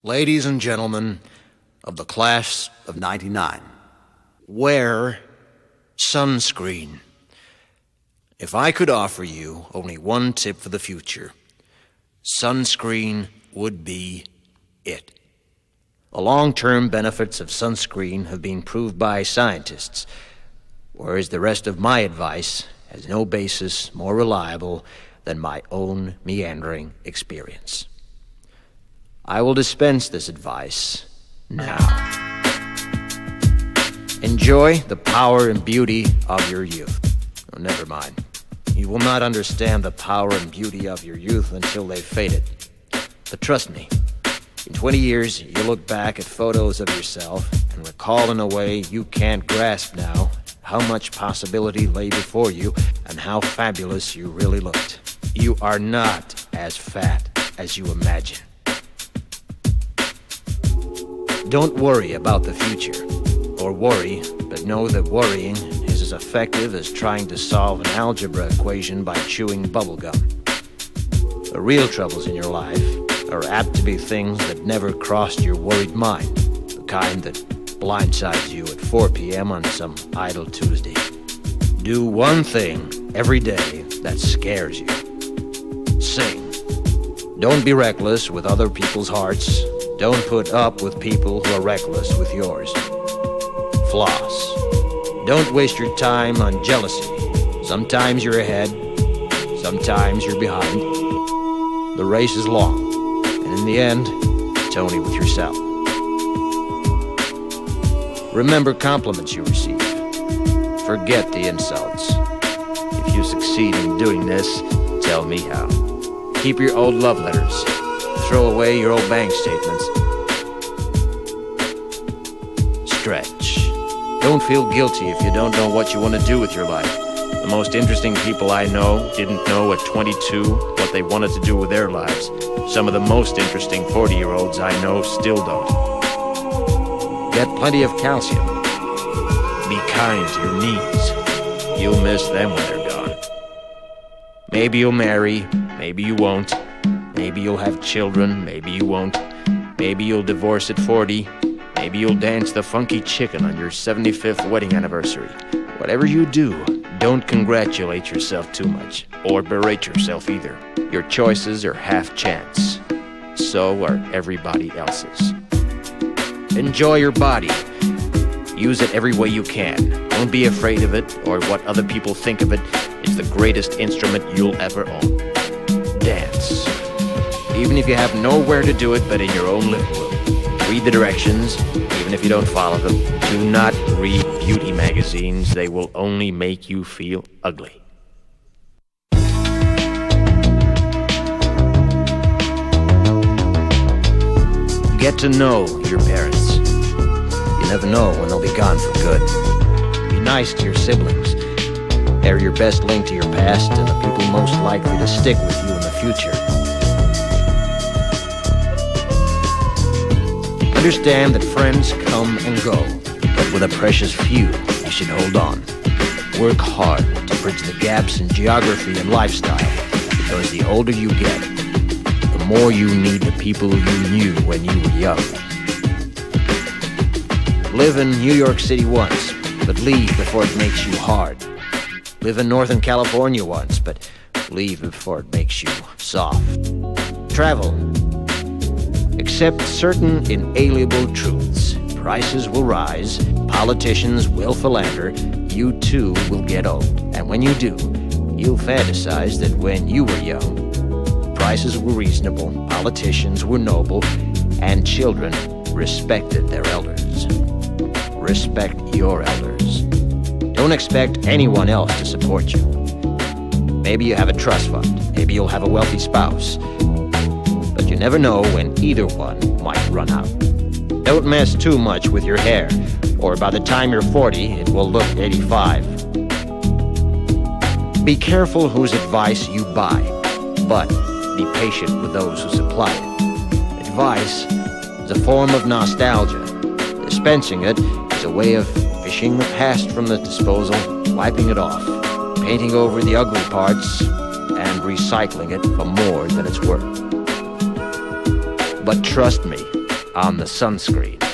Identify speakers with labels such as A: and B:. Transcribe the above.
A: Ladies and gentlemen of the class of '99, wear sunscreen. If I could offer you only one tip for the future, sunscreen would be it. The long-term benefits of sunscreen have been proved by scientists, whereas the rest of my advice has no basis more reliable than my own meandering experience. I will dispense this advice now. Enjoy the power and beauty of your youth. Oh, never mind. You will not understand the power and beauty of your youth until they've faded. But trust me, in 20 years, you'll look back at photos of yourself and recall in a way you can't grasp now how much possibility lay before you and how fabulous you really looked. You are not as fat as you imagine. Don't worry about the future, or worry, but know that worrying is as effective as trying to solve an algebra equation by chewing bubblegum. The real troubles in your life are apt to be things that never crossed your worried mind, the kind that blindsides you at 4 p.m. on some idle Tuesday. Do one thing every day that scares you. Sing. Don't be reckless with other people's hearts. Don't put up with people who are reckless with yours. Floss. Don't waste your time on jealousy. Sometimes you're ahead, sometimes you're behind. The race is long, and in the end, it's only with yourself. Remember compliments you receive. Forget the insults. If you succeed in doing this, tell me how. Keep your old love letters. Throw away your old bank statements. Stretch. Don't feel guilty if you don't know what you want to do with your life. The most interesting people I know didn't know at 22 what they wanted to do with their lives. Some of the most interesting 40-year-olds I know still don't. Get plenty of calcium. Be kind to your knees. You'll miss them when they're gone. Maybe you'll marry, maybe you won't. Maybe you'll have children, maybe you won't. Maybe you'll divorce at 40. Maybe you'll dance the funky chicken on your 75th wedding anniversary. Whatever you do, don't congratulate yourself too much, or berate yourself either. Your choices are half chance. So are everybody else's. Enjoy your body. Use it every way you can. Don't be afraid of it, or what other people think of it. It's the greatest instrument you'll ever own. Dance. Even if you have nowhere to do it but in your own living room. Read the directions, even if you don't follow them. Do not read beauty magazines. They will only make you feel ugly. Get to know your parents. You never know when they'll be gone for good. Be nice to your siblings. They're your best link to your past and the people most likely to stick with you in the future. Understand that friends come and go, but with a precious few, you should hold on. Work hard to bridge the gaps in geography and lifestyle, because the older you get, the more you need the people you knew when you were young. Live in New York City once, but leave before it makes you hard. Live in Northern California once, but leave before it makes you soft. Travel. Accept certain inalienable truths. Prices will rise, politicians will philander, you too will get old. And when you do, you'll fantasize that when you were young, prices were reasonable, politicians were noble, and children respected their elders. Respect your elders. Don't expect anyone else to support you. Maybe you have a trust fund, maybe you'll have a wealthy spouse. But you never know when either one might run out. Don't mess too much with your hair, or by the time you're 40, it will look 85. Be careful whose advice you buy, but be patient with those who supply it. Advice is a form of nostalgia. Dispensing it is a way of fishing the past from the disposal, wiping it off, painting over the ugly parts, and recycling it for more than it's worth. But trust me, on the sunscreen.